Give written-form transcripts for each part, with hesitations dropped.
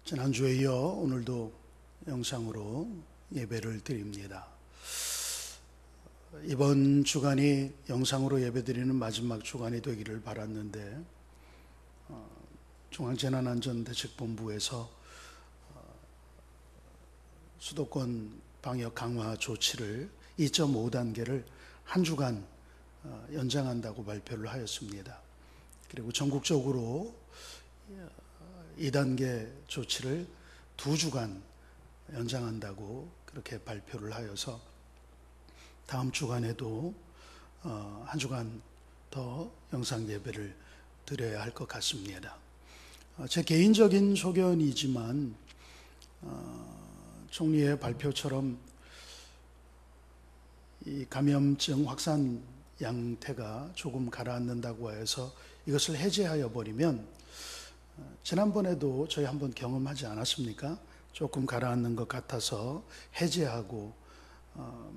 지난주에 이어 오늘도 영상으로 예배를 드립니다. 이번 주간이 영상으로 예배드리는 마지막 주간이 되기를 바랐는데 중앙재난안전대책본부에서 수도권 방역 강화 조치를 2.5단계를 한 주간 연장한다고 발표를 하였습니다. 그리고 전국적으로 2단계 조치를 2주간 연장한다고 그렇게 발표를 하여서 다음 주간에도 한 주간 더 영상 예배를 드려야 할 것 같습니다. 제 개인적인 소견이지만 총리의 발표처럼 이 감염증 확산 양태가 조금 가라앉는다고 해서 이것을 해제하여 버리면 지난번에도 저희 한번 경험하지 않았습니까? 조금 가라앉는 것 같아서 해제하고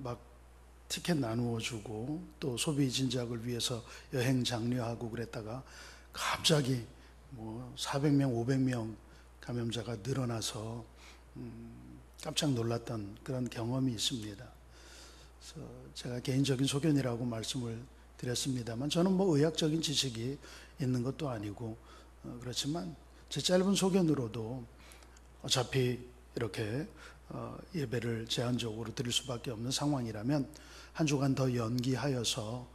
막 티켓 나누어 주고 또 소비 진작을 위해서 여행 장려하고 그랬다가 갑자기 400명, 500명 감염자가 늘어나서 깜짝 놀랐던 그런 경험이 있습니다. 그래서 제가 개인적인 소견이라고 말씀을 드렸습니다만 저는 의학적인 지식이 있는 것도 아니고 그렇지만 제 짧은 소견으로도 어차피 이렇게 예배를 제한적으로 드릴 수밖에 없는 상황이라면 한 주간 더 연기하여서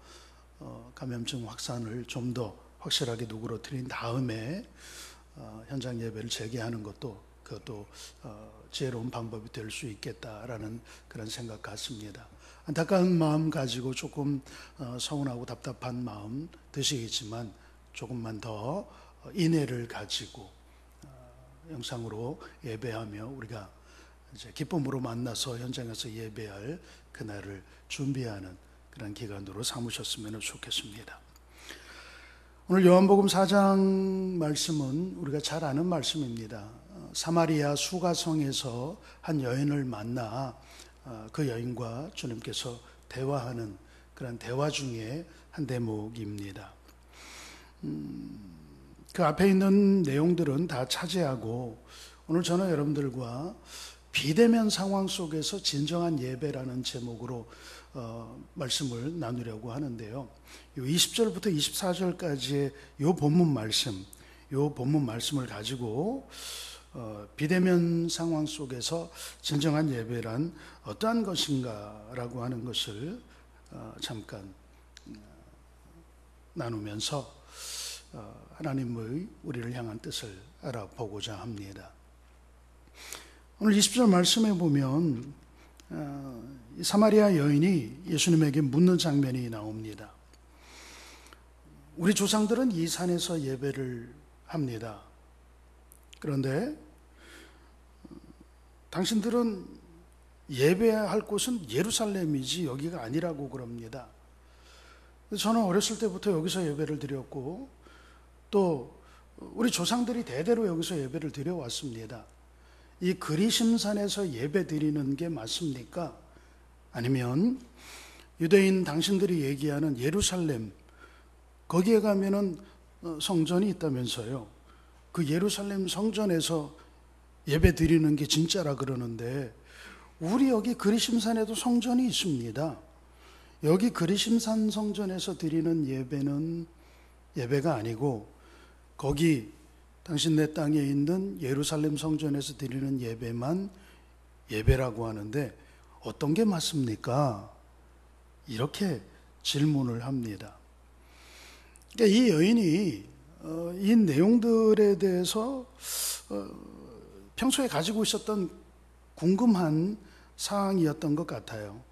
감염증 확산을 좀 더 확실하게 누그러뜨린 다음에 현장 예배를 재개하는 것도 그것도 지혜로운 방법이 될 수 있겠다라는 그런 생각 같습니다. 안타까운 마음 가지고 조금 서운하고 답답한 마음 드시겠지만 조금만 더 인내를 가지고 영상으로 예배하며 우리가 이제 기쁨으로 만나서 현장에서 예배할 그날을 준비하는 그런 기간으로 삼으셨으면 좋겠습니다. 오늘 요한복음 4장 말씀은 우리가 잘 아는 말씀입니다. 사마리아 수가성에서 한 여인을 만나 그 여인과 주님께서 대화하는 그런 대화 중에 한 대목입니다. 그 앞에 있는 내용들은 다 차지하고 오늘 저는 여러분들과 비대면 상황 속에서 진정한 예배라는 제목으로 말씀을 나누려고 하는데요. 20절부터 24절까지의 요 본문 말씀을 가지고 비대면 상황 속에서 진정한 예배란 어떠한 것인가라고 하는 것을 잠깐 나누면서 하나님의 우리를 향한 뜻을 알아보고자 합니다. 오늘 20절 말씀에 보면 사마리아 여인이 예수님에게 묻는 장면이 나옵니다. 우리 조상들은 이 산에서 예배를 합니다. 그런데 당신들은 예배할 곳은 예루살렘이지 여기가 아니라고 그럽니다. 저는 어렸을 때부터 여기서 예배를 드렸고 또 우리 조상들이 대대로 여기서 예배를 드려왔습니다. 이 그리심산에서 예배 드리는 게 맞습니까? 아니면 유대인 당신들이 얘기하는 예루살렘, 거기에 가면은 성전이 있다면서요. 그 예루살렘 성전에서 예배 드리는 게 진짜라 그러는데 우리 여기 그리심산에도 성전이 있습니다. 여기 그리심산 성전에서 드리는 예배는 예배가 아니고 거기 당신네 땅에 있는 예루살렘 성전에서 드리는 예배만 예배라고 하는데 어떤 게 맞습니까? 이렇게 질문을 합니다. 그러니까 이 여인이 이 내용들에 대해서 평소에 가지고 있었던 궁금한 사항이었던 것 같아요.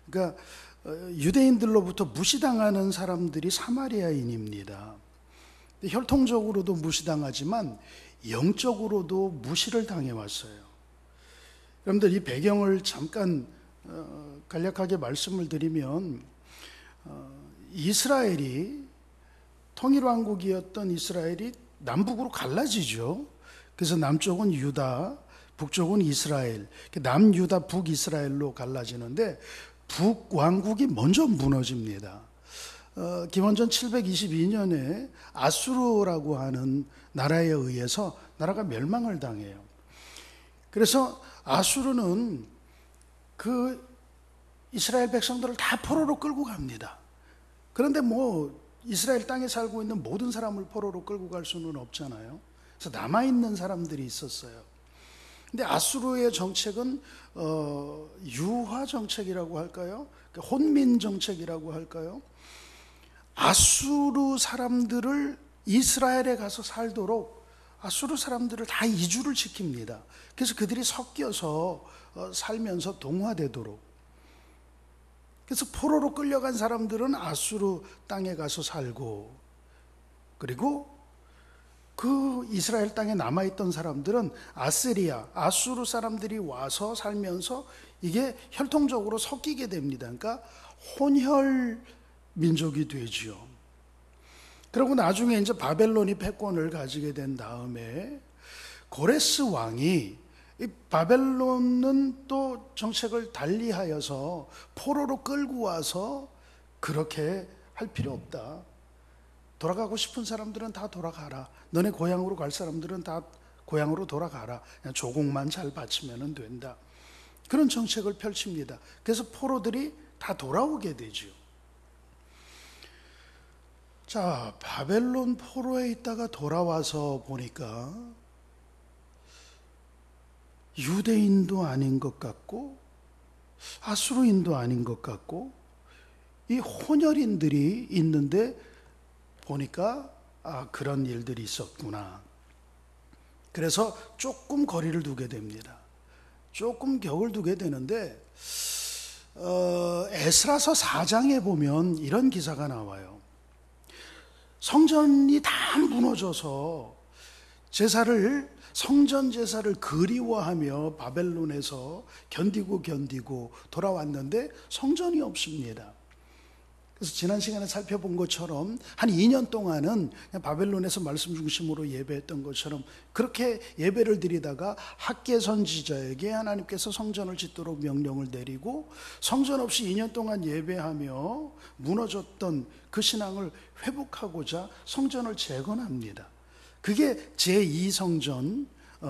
그러니까 유대인들로부터 무시당하는 사람들이 사마리아인입니다. 혈통적으로도 무시당하지만 영적으로도 무시를 당해왔어요. 여러분들 이 배경을 잠깐 간략하게 말씀을 드리면 이스라엘이 통일왕국이었던 이스라엘이 남북으로 갈라지죠. 그래서 남쪽은 유다, 북쪽은 이스라엘, 남유다, 북이스라엘로 갈라지는데 북왕국이 먼저 무너집니다. 기원전 722년에 아수르라고 하는 나라에 의해서 나라가 멸망을 당해요. 그래서 아수르는 그 이스라엘 백성들을 다 포로로 끌고 갑니다. 그런데 뭐 이스라엘 땅에 살고 있는 모든 사람을 포로로 끌고 갈 수는 없잖아요. 그래서 남아있는 사람들이 있었어요. 근데 아수르의 정책은 유화 정책이라고 할까요? 혼민 정책이라고 할까요? 아수르 사람들을 이스라엘에 가서 살도록 아수르 사람들을 다 이주를 시킵니다. 그래서 그들이 섞여서 살면서 동화되도록. 그래서 포로로 끌려간 사람들은 아수르 땅에 가서 살고, 그리고 그 이스라엘 땅에 남아있던 사람들은 아스리아, 아수르 사람들이 와서 살면서 이게 혈통적으로 섞이게 됩니다. 그러니까 혼혈 민족이 되지요. 그리고 나중에 이제 바벨론이 패권을 가지게 된 다음에 고레스 왕이 이 바벨론은 또 정책을 달리하여서 포로로 끌고 와서 그렇게 할 필요 없다. 돌아가고 싶은 사람들은 다 돌아가라. 너네 고향으로 갈 사람들은 다 고향으로 돌아가라. 그냥 조공만 잘 바치면 된다. 그런 정책을 펼칩니다. 그래서 포로들이 다 돌아오게 되죠. 자, 바벨론 포로에 있다가 돌아와서 보니까 유대인도 아닌 것 같고 아수르인도 아닌 것 같고 이 혼혈인들이 있는데 보니까 그런 일들이 있었구나. 그래서 조금 거리를 두게 됩니다. 조금 격을 두게 되는데 에스라서 4장에 보면 이런 기사가 나와요. 성전이 다 무너져서 성전 제사를 그리워하며 바벨론에서 견디고 돌아왔는데 성전이 없습니다. 그래서 지난 시간에 살펴본 것처럼 한 2년 동안은 바벨론에서 말씀 중심으로 예배했던 것처럼 그렇게 예배를 드리다가 학개 선지자에게 하나님께서 성전을 짓도록 명령을 내리고 성전 없이 2년 동안 예배하며 무너졌던 그 신앙을 회복하고자 성전을 재건합니다. 그게 제2성전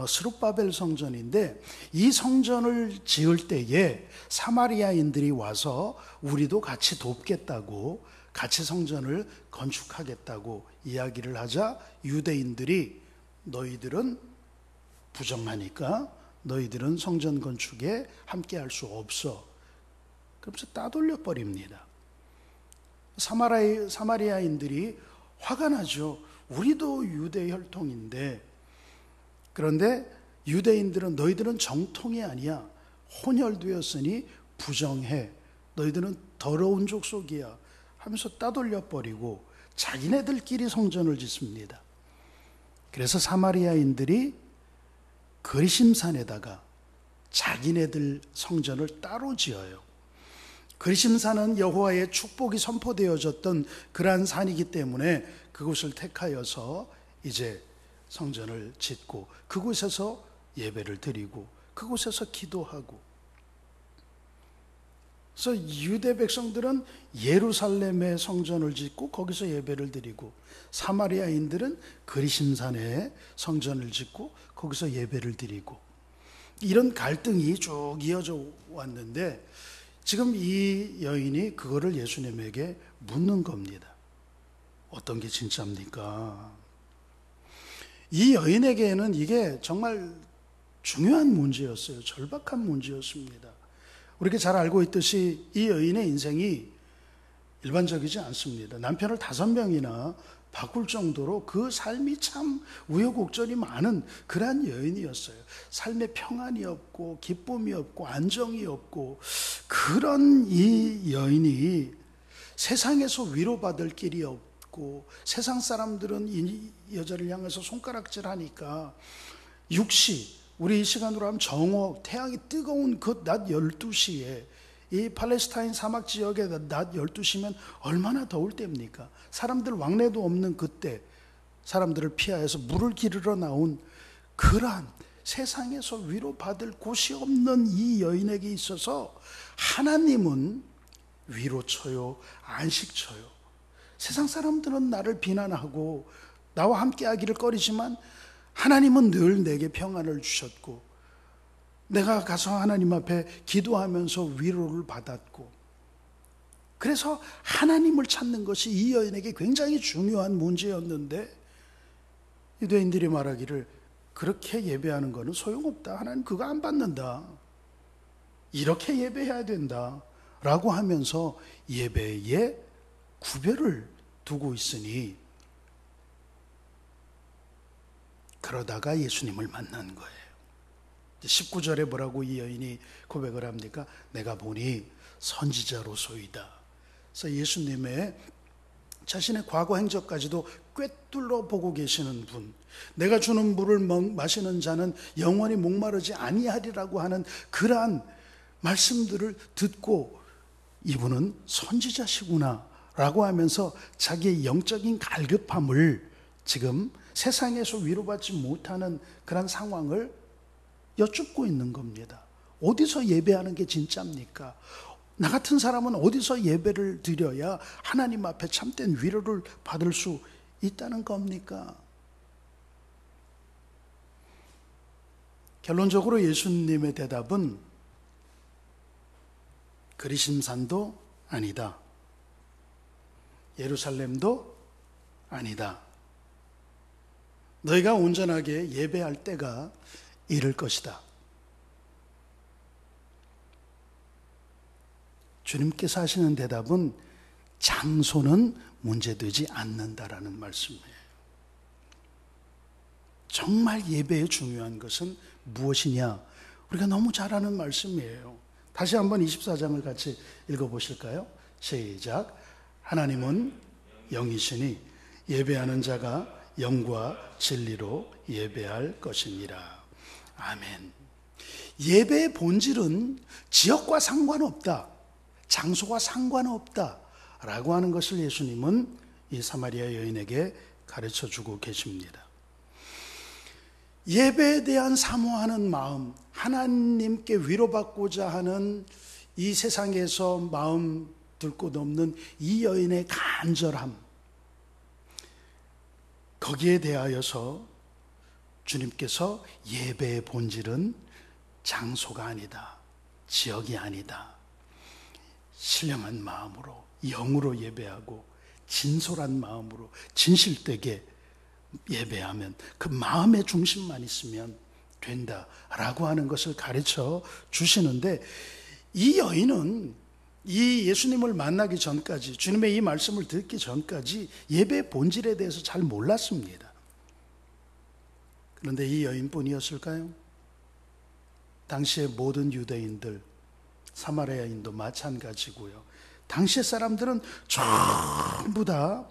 스룹바벨 성전인데 이 성전을 지을 때에 사마리아인들이 와서 우리도 같이 돕겠다고 같이 성전을 건축하겠다고 이야기를 하자 유대인들이 너희들은 부정하니까 너희들은 성전 건축에 함께할 수 없어. 그러면서 따돌려 버립니다. 사마리아인들이 화가 나죠. 우리도 유대 혈통인데 그런데 유대인들은 너희들은 정통이 아니야. 혼혈되었으니 부정해. 너희들은 더러운 족속이야. 하면서 따돌려 버리고 자기네들끼리 성전을 짓습니다. 그래서 사마리아인들이 그리심산에다가 자기네들 성전을 따로 지어요. 그리심산은 여호와의 축복이 선포되어졌던 그러한 산이기 때문에 그곳을 택하여서 이제 성전을 짓고 그곳에서 예배를 드리고 그곳에서 기도하고. 그래서 유대 백성들은 예루살렘에 성전을 짓고 거기서 예배를 드리고 사마리아인들은 그리심산에 성전을 짓고 거기서 예배를 드리고 이런 갈등이 쭉 이어져 왔는데 지금 이 여인이 그거를 예수님에게 묻는 겁니다. 어떤 게 진짜입니까? 이 여인에게는 이게 정말 중요한 문제였어요. 절박한 문제였습니다. 우리가 잘 알고 있듯이 이 여인의 인생이 일반적이지 않습니다. 남편을 5명이나 바꿀 정도로 그 삶이 참 우여곡절이 많은 그러한 여인이었어요. 삶에 평안이 없고 기쁨이 없고 안정이 없고 그런 이 여인이 세상에서 위로받을 길이 없고 세상 사람들은 이 여자를 향해서 손가락질하니까 육시, 우리 이 시간으로 하면 정오, 태양이 뜨거운 그 낮 12시에 이 팔레스타인 사막 지역에 낮 12시면 얼마나 더울 때입니까? 사람들 왕래도 없는 그때 사람들을 피하여서 물을 기르러 나온 그러한 세상에서 위로받을 곳이 없는 이 여인에게 있어서 하나님은 위로쳐요, 안식쳐요. 세상 사람들은 나를 비난하고 나와 함께 하기를 꺼리지만 하나님은 늘 내게 평안을 주셨고 내가 가서 하나님 앞에 기도하면서 위로를 받았고, 그래서 하나님을 찾는 것이 이 여인에게 굉장히 중요한 문제였는데, 유대인들이 말하기를 그렇게 예배하는 거는 소용없다. 하나님 그거 안 받는다. 이렇게 예배해야 된다. 라고 하면서 예배에 구별을 두고 있으니, 그러다가 예수님을 만난 거예요. 19절에 뭐라고 이 여인이 고백을 합니까? 내가 보니 선지자로소이다. 그래서 예수님의 자신의 과거 행적까지도 꿰뚫어 보고 계시는 분, 내가 주는 물을 마시는 자는 영원히 목마르지 아니하리라고 하는 그러한 말씀들을 듣고 이분은 선지자시구나 라고 하면서 자기의 영적인 갈급함을, 지금 세상에서 위로받지 못하는 그런 상황을 여쭙고 있는 겁니다. 어디서 예배하는 게 진짜입니까? 나 같은 사람은 어디서 예배를 드려야 하나님 앞에 참된 위로를 받을 수 있다는 겁니까? 결론적으로 예수님의 대답은 그리심산도 아니다. 예루살렘도 아니다. 너희가 온전하게 예배할 때가 이를 것이다. 주님께서 하시는 대답은 장소는 문제되지 않는다라는 말씀이에요. 정말 예배에 중요한 것은 무엇이냐? 우리가 너무 잘 아는 말씀이에요. 다시 한번 24장을 같이 읽어보실까요? 시작. 하나님은 영이시니 예배하는 자가 영과 진리로 예배할 것이니라. 아멘. 예배의 본질은 지역과 상관없다, 장소와 상관없다 라고 하는 것을 예수님은 이 사마리아 여인에게 가르쳐 주고 계십니다. 예배에 대한 사모하는 마음, 하나님께 위로받고자 하는 이 세상에서 마음 들 곳 없는 이 여인의 간절함, 거기에 대하여서 주님께서 예배의 본질은 장소가 아니다, 지역이 아니다, 신령한 마음으로 영으로 예배하고 진솔한 마음으로 진실되게 예배하면 그 마음의 중심만 있으면 된다라고 하는 것을 가르쳐 주시는데, 이 여인은 이 예수님을 만나기 전까지, 주님의 이 말씀을 듣기 전까지 예배의 본질에 대해서 잘 몰랐습니다. 그런데 이 여인뿐이었을까요? 당시의 모든 유대인들, 사마리아인도 마찬가지고요. 당시의 사람들은 전부 다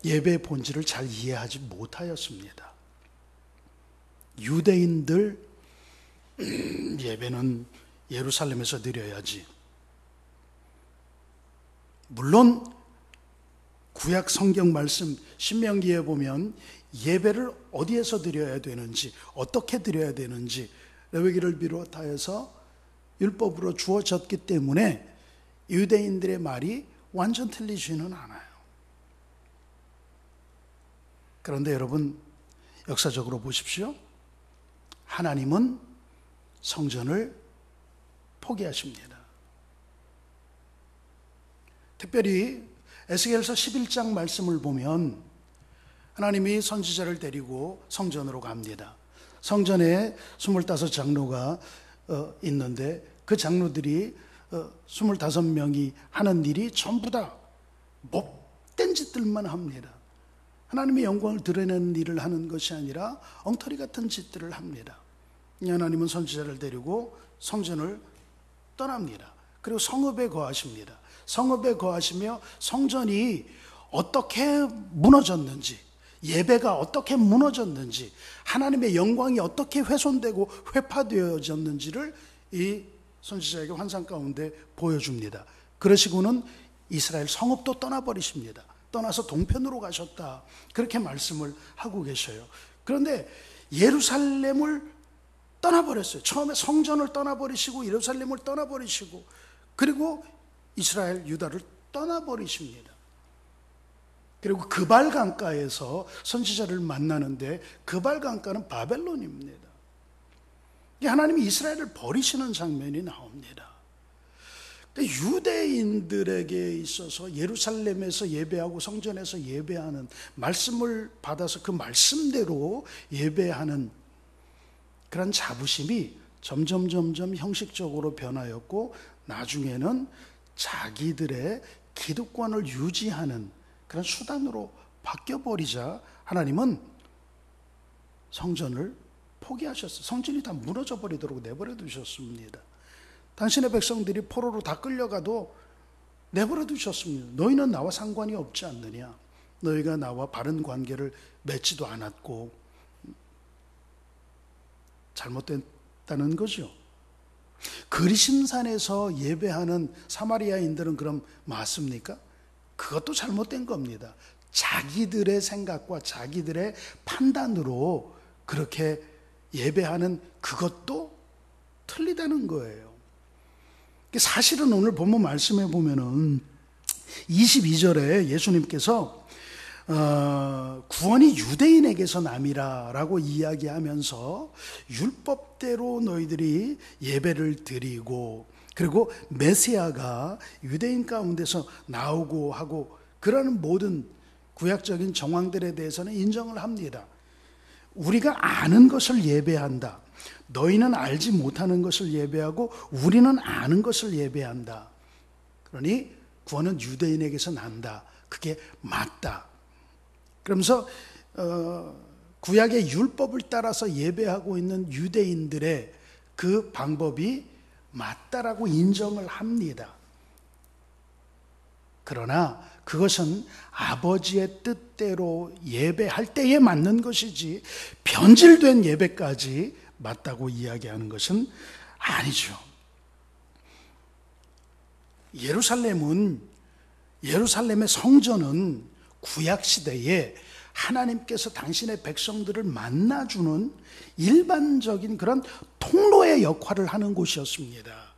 예배의 본질을 잘 이해하지 못하였습니다. 유대인들 예배는 예루살렘에서 드려야지. 물론 구약 성경 말씀 신명기에 보면 예배를 어디에서 드려야 되는지, 어떻게 드려야 되는지 레위기를 비롯하여서 율법으로 주어졌기 때문에 유대인들의 말이 완전 틀리지는 않아요. 그런데 여러분, 역사적으로 보십시오. 하나님은 성전을 포기하십니다. 특별히 에스겔서 11장 말씀을 보면 하나님이 선지자를 데리고 성전으로 갑니다. 성전에 25장로가 있는데 그 장로들이 25명이 하는 일이 전부 다 못된 짓들만 합니다. 하나님의 영광을 드러내는 일을 하는 것이 아니라 엉터리 같은 짓들을 합니다. 하나님은 선지자를 데리고 성전을 떠납니다. 그리고 성읍에 거하십니다. 성읍에 거하시며 성전이 어떻게 무너졌는지, 예배가 어떻게 무너졌는지, 하나님의 영광이 어떻게 훼손되고 회파되어졌는지를 이 선지자에게 환상 가운데 보여줍니다. 그러시고는 이스라엘 성읍도 떠나버리십니다. 떠나서 동편으로 가셨다, 그렇게 말씀을 하고 계셔요. 그런데 예루살렘을 떠나버렸어요. 처음에 성전을 떠나버리시고 예루살렘을 떠나버리시고 그리고 이스라엘 유다를 떠나버리십니다. 그리고 그발 강가에서 선지자를 만나는데 그발 강가는 바벨론입니다. 하나님이 이스라엘을 버리시는 장면이 나옵니다. 유대인들에게 있어서 예루살렘에서 예배하고 성전에서 예배하는, 말씀을 받아서 그 말씀대로 예배하는 그런 자부심이 점점 형식적으로 변하였고, 나중에는 자기들의 기득권을 유지하는 그런 수단으로 바뀌어버리자 하나님은 성전을 포기하셨어요. 성전이 다 무너져 버리도록 내버려 두셨습니다. 당신의 백성들이 포로로 다 끌려가도 내버려 두셨습니다. 너희는 나와 상관이 없지 않느냐. 너희가 나와 바른 관계를 맺지도 않았고, 잘못됐다는 거죠. 그리심산에서 예배하는 사마리아인들은 그럼 맞습니까? 그것도 잘못된 겁니다. 자기들의 생각과 자기들의 판단으로 그렇게 예배하는 그것도 틀리다는 거예요. 사실은 오늘 본문 말씀해 보면은 22절에 예수님께서 구원이 유대인에게서 남이라라고 이야기하면서 율법대로 너희들이 예배를 드리고, 그리고 메시아가 유대인 가운데서 나오고 하고, 그러는 모든 구약적인 정황들에 대해서는 인정을 합니다. 우리가 아는 것을 예배한다. 너희는 알지 못하는 것을 예배하고 우리는 아는 것을 예배한다. 그러니 구원은 유대인에게서 난다. 그게 맞다. 그러면서 구약의 율법을 따라서 예배하고 있는 유대인들의 그 방법이 맞다라고 인정을 합니다. 그러나 그것은 아버지의 뜻대로 예배할 때에 맞는 것이지 변질된 예배까지 맞다고 이야기하는 것은 아니죠. 예루살렘의 성전은 구약시대에 하나님께서 당신의 백성들을 만나주는 일반적인 그런 통로의 역할을 하는 곳이었습니다.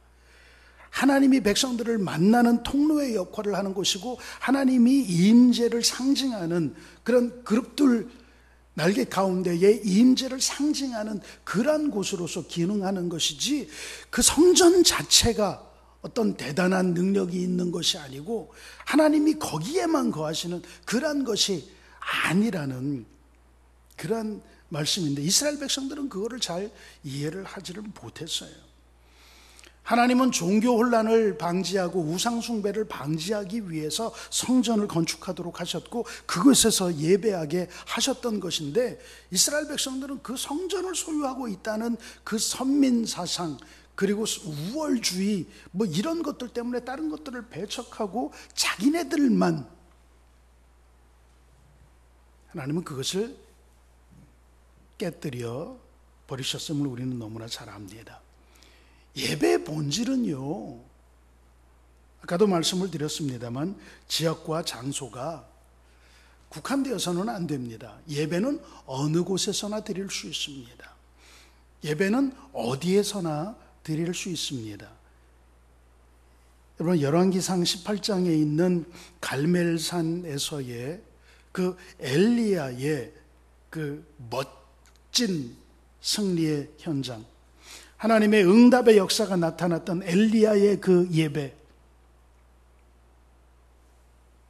하나님이 백성들을 만나는 통로의 역할을 하는 곳이고, 하나님이 임재를 상징하는 그런 그룹들 날개 가운데에 임재를 상징하는 그러한 곳으로서 기능하는 것이지, 그 성전 자체가 어떤 대단한 능력이 있는 것이 아니고 하나님이 거기에만 거하시는 그러한 것이 아니라는 그러한 말씀인데, 이스라엘 백성들은 그거를 잘 이해를 하지를 못했어요. 하나님은 종교 혼란을 방지하고 우상 숭배를 방지하기 위해서 성전을 건축하도록 하셨고, 그곳에서 예배하게 하셨던 것인데, 이스라엘 백성들은 그 성전을 소유하고 있다는 그 선민 사상, 그리고 우월주의 이런 것들 때문에 다른 것들을 배척하고 자기네들만, 하나님은 그것을 깨뜨려 버리셨음을 우리는 너무나 잘 압니다. 예배의 본질은요, 아까도 말씀을 드렸습니다만 지역과 장소가 국한되어서는 안 됩니다. 예배는 어느 곳에서나 드릴 수 있습니다. 예배는 어디에서나 드릴 수 있습니다. 여러분, 열왕기상 18장에 있는 갈멜산에서의 그 엘리야의 그 멋진 승리의 현장, 하나님의 응답의 역사가 나타났던 엘리야의 그 예배,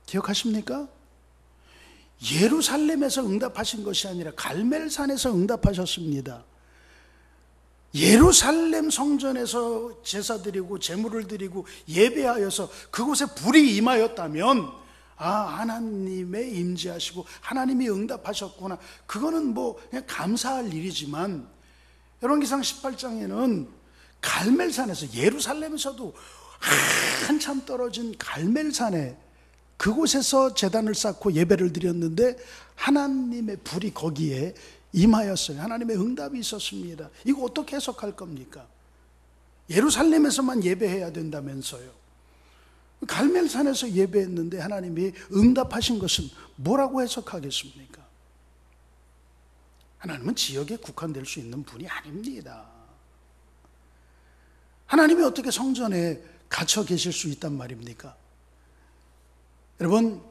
기억하십니까? 예루살렘에서 응답하신 것이 아니라 갈멜산에서 응답하셨습니다. 예루살렘 성전에서 제사 드리고 제물을 드리고 예배하여서 그곳에 불이 임하였다면, 하나님의 임재하시고 하나님이 응답하셨구나, 그거는 그냥 감사할 일이지만, 열왕기상 18장에는 갈멜산에서, 예루살렘에서도 한참 떨어진 갈멜산에 그곳에서 제단을 쌓고 예배를 드렸는데 하나님의 불이 거기에 임하였어요. 하나님의 응답이 있었습니다. 이거 어떻게 해석할 겁니까? 예루살렘에서만 예배해야 된다면서요. 갈멜산에서 예배했는데 하나님이 응답하신 것은 뭐라고 해석하겠습니까? 하나님은 지역에 국한될 수 있는 분이 아닙니다. 하나님이 어떻게 성전에 갇혀 계실 수 있단 말입니까? 여러분,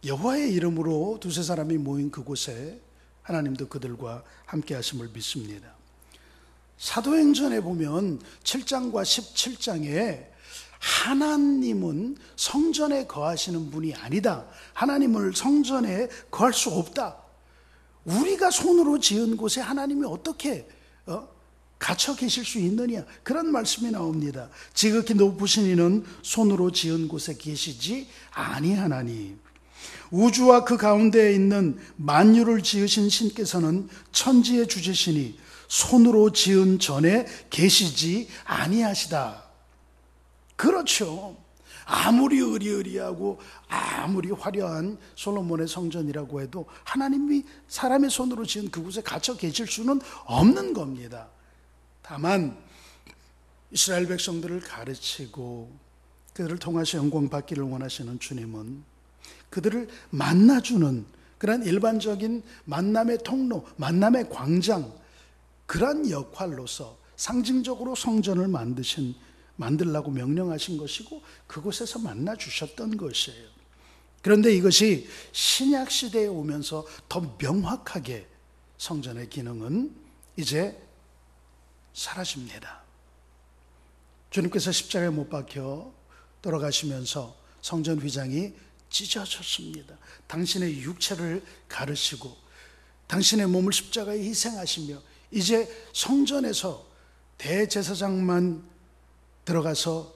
여호와의 이름으로 두세 사람이 모인 그곳에 하나님도 그들과 함께 하심을 믿습니다. 사도행전에 보면 7장과 17장에 하나님은 성전에 거하시는 분이 아니다. 하나님을 성전에 거할 수 없다. 우리가 손으로 지은 곳에 하나님이 어떻게 갇혀 계실 수 있느냐, 그런 말씀이 나옵니다. 지극히 높으신 이는 손으로 지은 곳에 계시지 아니하나니 우주와 그 가운데에 있는 만유를 지으신 신께서는 천지의 주제시니 손으로 지은 전에 계시지 아니하시다. 그렇죠. 아무리 의리의리하고 아무리 화려한 솔로몬의 성전이라고 해도 하나님이 사람의 손으로 지은 그곳에 갇혀 계실 수는 없는 겁니다. 다만 이스라엘 백성들을 가르치고 그들을 통해서 영광 받기를 원하시는 주님은 그들을 만나주는 그런 일반적인 만남의 통로, 만남의 광장, 그런 역할로서 상징적으로 성전을 만들라고 명령하신 것이고 그곳에서 만나 주셨던 것이에요. 그런데 이것이 신약 시대에 오면서 더 명확하게 성전의 기능은 이제 사라집니다. 주님께서 십자가에 못 박혀 돌아가시면서 성전 휘장이 찢어졌습니다. 당신의 육체를 가르시고 당신의 몸을 십자가에 희생하시며 이제 성전에서 대제사장만 들어가서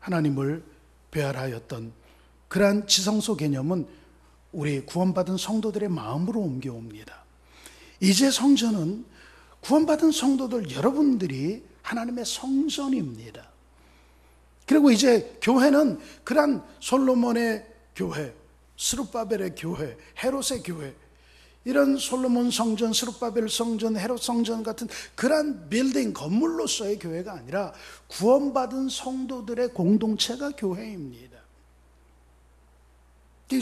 하나님을 배알하였던 그러한 지성소 개념은 우리 구원받은 성도들의 마음으로 옮겨옵니다. 이제 성전은 구원받은 성도들 여러분들이 하나님의 성전입니다. 그리고 이제 교회는 그런 솔로몬의 교회, 스룹바벨의 교회, 헤롯의 교회, 이런 솔로몬 성전, 스룹바벨 성전, 헤롯 성전 같은 그런 빌딩, 건물로서의 교회가 아니라 구원받은 성도들의 공동체가 교회입니다.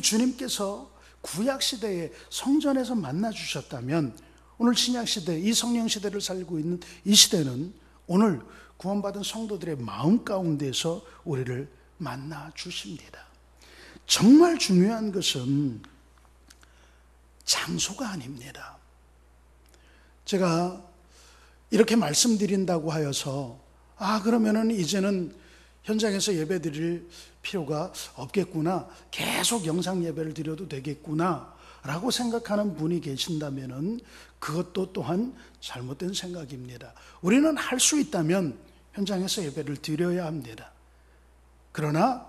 주님께서 구약시대에 성전에서 만나주셨다면 오늘 신약시대, 이 성령시대를 살고 있는 이 시대는 오늘 구원받은 성도들의 마음 가운데서 우리를 만나주십니다. 정말 중요한 것은 장소가 아닙니다. 제가 이렇게 말씀드린다고 하여서 그러면은 이제는 현장에서 예배 드릴 필요가 없겠구나, 계속 영상 예배를 드려도 되겠구나 라고 생각하는 분이 계신다면은 그것도 또한 잘못된 생각입니다. 우리는 할 수 있다면 현장에서 예배를 드려야 합니다. 그러나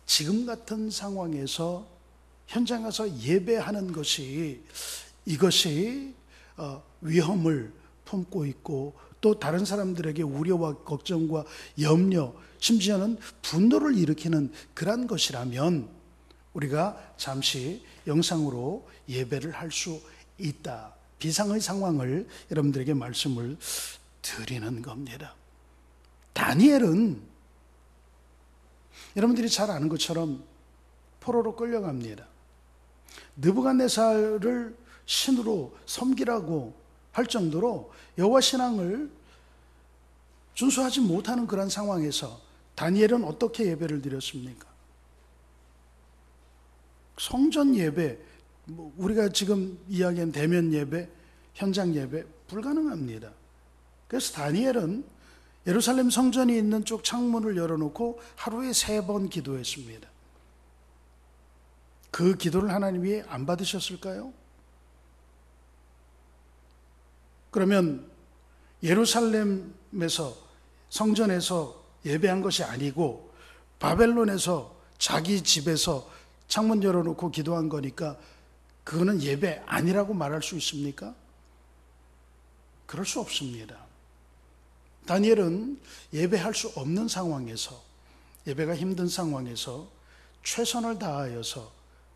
지금 같은 상황에서 현장 가서 예배하는 것이 이것이 위험을 품고 있고 또 다른 사람들에게 우려와 걱정과 염려, 심지어는 분노를 일으키는 그런 것이라면 우리가 잠시 영상으로 예배를 할 수 있다. 비상의 상황을 여러분들에게 말씀을 드리는 겁니다. 다니엘은 여러분들이 잘 아는 것처럼 포로로 끌려갑니다. 느부갓네살을 신으로 섬기라고 할 정도로 여호와 신앙을 준수하지 못하는 그런 상황에서 다니엘은 어떻게 예배를 드렸습니까? 성전 예배, 우리가 지금 이야기한 대면 예배, 현장 예배 불가능합니다. 그래서 다니엘은 예루살렘 성전이 있는 쪽 창문을 열어놓고 하루에 3번 기도했습니다. 그 기도를 하나님이 안 받으셨을까요? 그러면 예루살렘에서 성전에서 예배한 것이 아니고 바벨론에서 자기 집에서 창문 열어놓고 기도한 거니까 그거는 예배 아니라고 말할 수 있습니까? 그럴 수 없습니다. 다니엘은 예배할 수 없는 상황에서, 예배가 힘든 상황에서 최선을 다하여서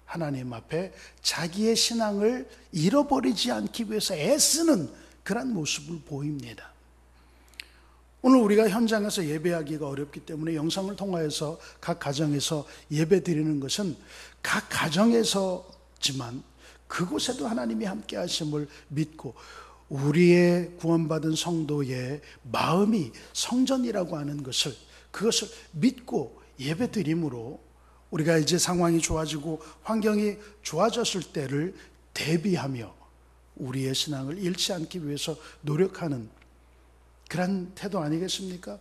하나님 앞에 자기의 신앙을 잃어버리지 않기 위해서 애쓰는 그런 모습을 보입니다. 오늘 우리가 현장에서 예배하기가 어렵기 때문에 영상을 통하여서 각 가정에서 예배 드리는 것은 각 가정에서지만 그곳에도 하나님이 함께 하심을 믿고 우리의 구원받은 성도의 마음이 성전이라고 하는 것을, 그것을 믿고 예배 드림으로 우리가 이제 상황이 좋아지고 환경이 좋아졌을 때를 대비하며 우리의 신앙을 잃지 않기 위해서 노력하는 그런 태도 아니겠습니까?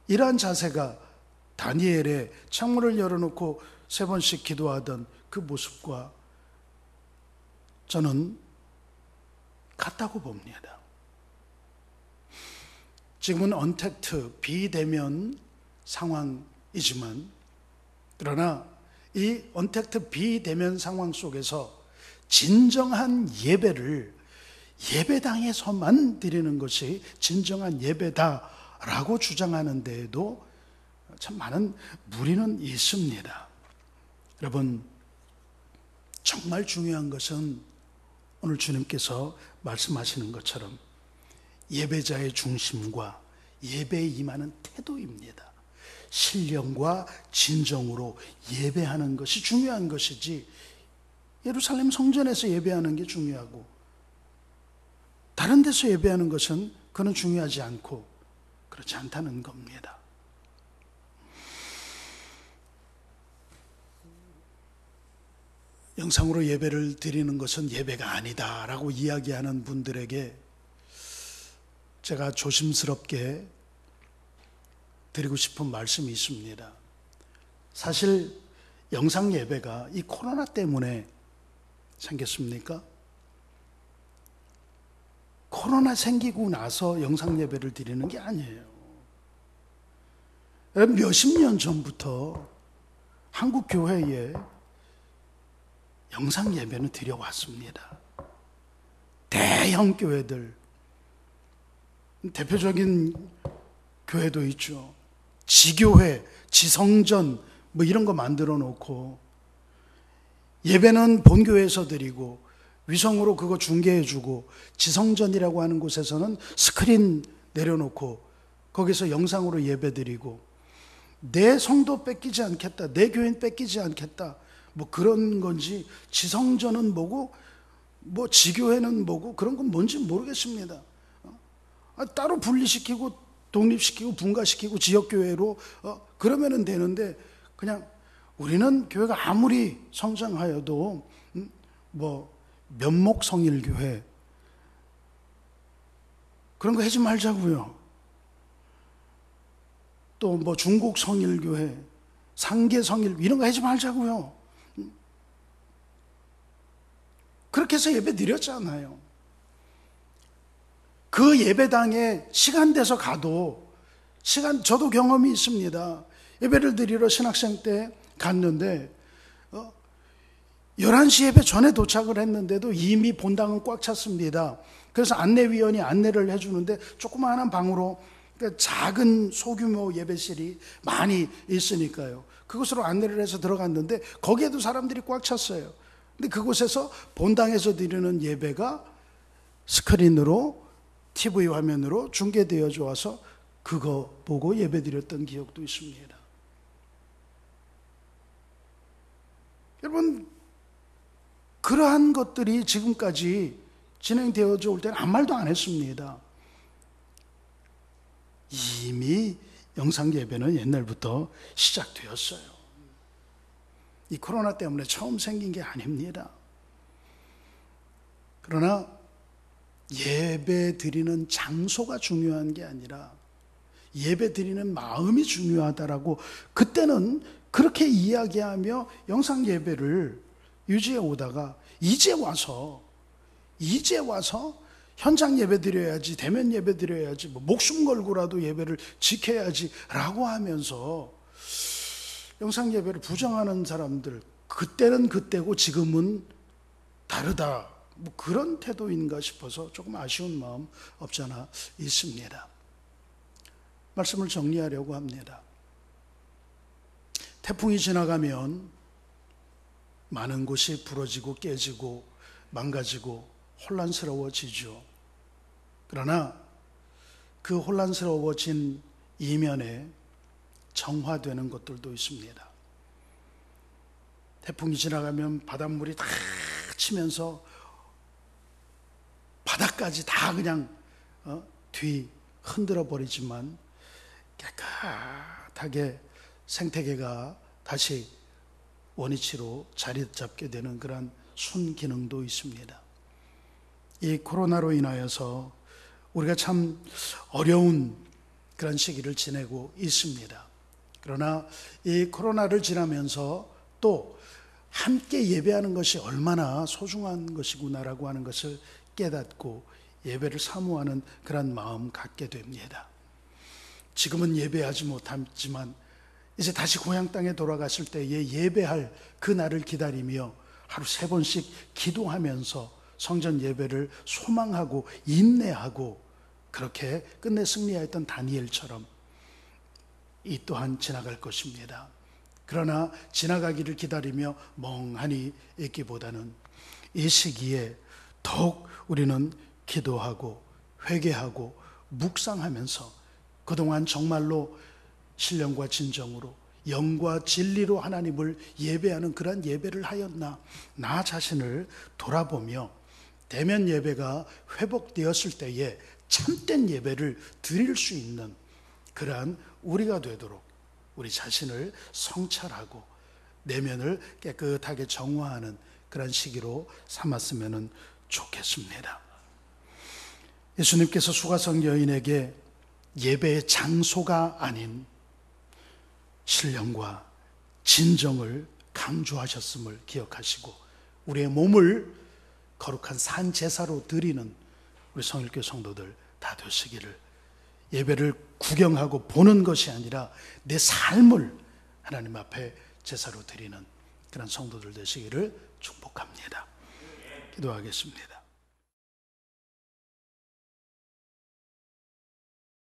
이러한 자세가 다니엘의 창문을 열어놓고 3번씩 기도하던 그 모습과 저는 같다고 봅니다. 지금은 언택트, 비대면 상황이지만, 그러나 이 언택트 비대면 상황 속에서 진정한 예배를 예배당에서만 드리는 것이 진정한 예배다라고 주장하는 데에도 참 많은 무리는 있습니다. 여러분, 정말 중요한 것은 오늘 주님께서 말씀하시는 것처럼 예배자의 중심과 예배에 임하는 태도입니다. 신령과 진정으로 예배하는 것이 중요한 것이지, 예루살렘 성전에서 예배하는 게 중요하고 다른 데서 예배하는 것은 그는 중요하지 않고 그렇지 않다는 겁니다. 영상으로 예배를 드리는 것은 예배가 아니다라고 이야기하는 분들에게 제가 조심스럽게 드리고 싶은 말씀이 있습니다. 사실 영상 예배가 이 코로나 때문에 생겼습니까? 코로나 생기고 나서 영상 예배를 드리는 게 아니에요. 몇십 년 전부터 한국 교회에 영상 예배는 드려왔습니다. 대형 교회들, 대표적인 교회도 있죠. 지교회, 지성전 뭐 이런 거 만들어 놓고 예배는 본교회에서 드리고 위성으로 그거 중계해 주고, 지성전이라고 하는 곳에서는 스크린 내려놓고 거기서 영상으로 예배 드리고, 내 성도 뺏기지 않겠다, 내 교인 뺏기지 않겠다, 뭐 그런 건지, 지성전은 뭐고 뭐 지교회는 뭐고 그런 건 뭔지 모르겠습니다. 따로 분리시키고 독립시키고 분가시키고 지역교회로 그러면은 되는데, 그냥 우리는 교회가 아무리 성장하여도 뭐 면목성일교회 그런 거 하지 말자고요. 또 뭐 중국성일교회, 상계성일 이런 거 하지 말자고요. 그렇게 해서 예배 드렸잖아요. 그 예배당에 시간 돼서 가도, 저도 경험이 있습니다. 예배를 드리러 신학생 때 갔는데 11시 예배 전에 도착을 했는데도 이미 본당은 꽉 찼습니다. 그래서 안내위원이 안내를 해주는데 조그마한 방으로, 그러니까 작은 소규모 예배실이 많이 있으니까요. 그곳으로 안내를 해서 들어갔는데 거기에도 사람들이 꽉 찼어요. 근데 그곳에서 본당에서 드리는 예배가 스크린으로, TV 화면으로 중계되어져 와서 그거 보고 예배 드렸던 기억도 있습니다. 여러분, 그러한 것들이 지금까지 진행되어져 올 때는 아무 말도 안 했습니다. 이미 영상 예배는 옛날부터 시작되었어요. 이 코로나 때문에 처음 생긴 게 아닙니다. 그러나 예배 드리는 장소가 중요한 게 아니라 예배 드리는 마음이 중요하다라고 그때는 그렇게 이야기하며 영상 예배를 유지해 오다가 이제 와서 현장 예배 드려야지, 대면 예배 드려야지, 뭐 목숨 걸고라도 예배를 지켜야지 라고 하면서 영상 예배를 부정하는 사람들, 그때는 그때고 지금은 다르다, 뭐 그런 태도인가 싶어서 조금 아쉬운 마음 없지 않아 있습니다. 말씀을 정리하려고 합니다. 태풍이 지나가면 많은 곳이 부러지고 깨지고 망가지고 혼란스러워지죠. 그러나 그 혼란스러워진 이면에 정화되는 것들도 있습니다. 태풍이 지나가면 바닷물이 다 치면서 바닥까지 다 그냥 뒤 흔들어 버리지만 깨끗하게 생태계가 다시 원위치로 자리 잡게 되는 그런 순기능도 있습니다. 이 코로나로 인하여서 우리가 참 어려운 그런 시기를 지내고 있습니다. 그러나 이 코로나를 지나면서 또 함께 예배하는 것이 얼마나 소중한 것이구나라고 하는 것을 깨닫고 예배를 사모하는 그런 마음 갖게 됩니다. 지금은 예배하지 못하지만 이제 다시 고향 땅에 돌아갔을 때에 예배할 그 날을 기다리며 하루 3번씩 기도하면서 성전 예배를 소망하고 인내하고 그렇게 끝내 승리하였던 다니엘처럼 이 또한 지나갈 것입니다. 그러나 지나가기를 기다리며 멍하니 있기보다는 이 시기에 더욱 우리는 기도하고 회개하고 묵상하면서 그동안 정말로 신령과 진정으로 영과 진리로 하나님을 예배하는 그런 예배를 하였나, 나 자신을 돌아보며 대면 예배가 회복되었을 때에 참된 예배를 드릴 수 있는 그러한 우리가 되도록 우리 자신을 성찰하고 내면을 깨끗하게 정화하는 그런 시기로 삼았으면 좋겠습니다. 예수님께서 수가성 여인에게 예배의 장소가 아닌 신령과 진정을 강조하셨음을 기억하시고 우리의 몸을 거룩한 산 제사로 드리는 우리 성일교 성도들 다 되시기를, 예배를 구경하고 보는 것이 아니라 내 삶을 하나님 앞에 제사로 드리는 그런 성도들 되시기를 축복합니다. 기도하겠습니다.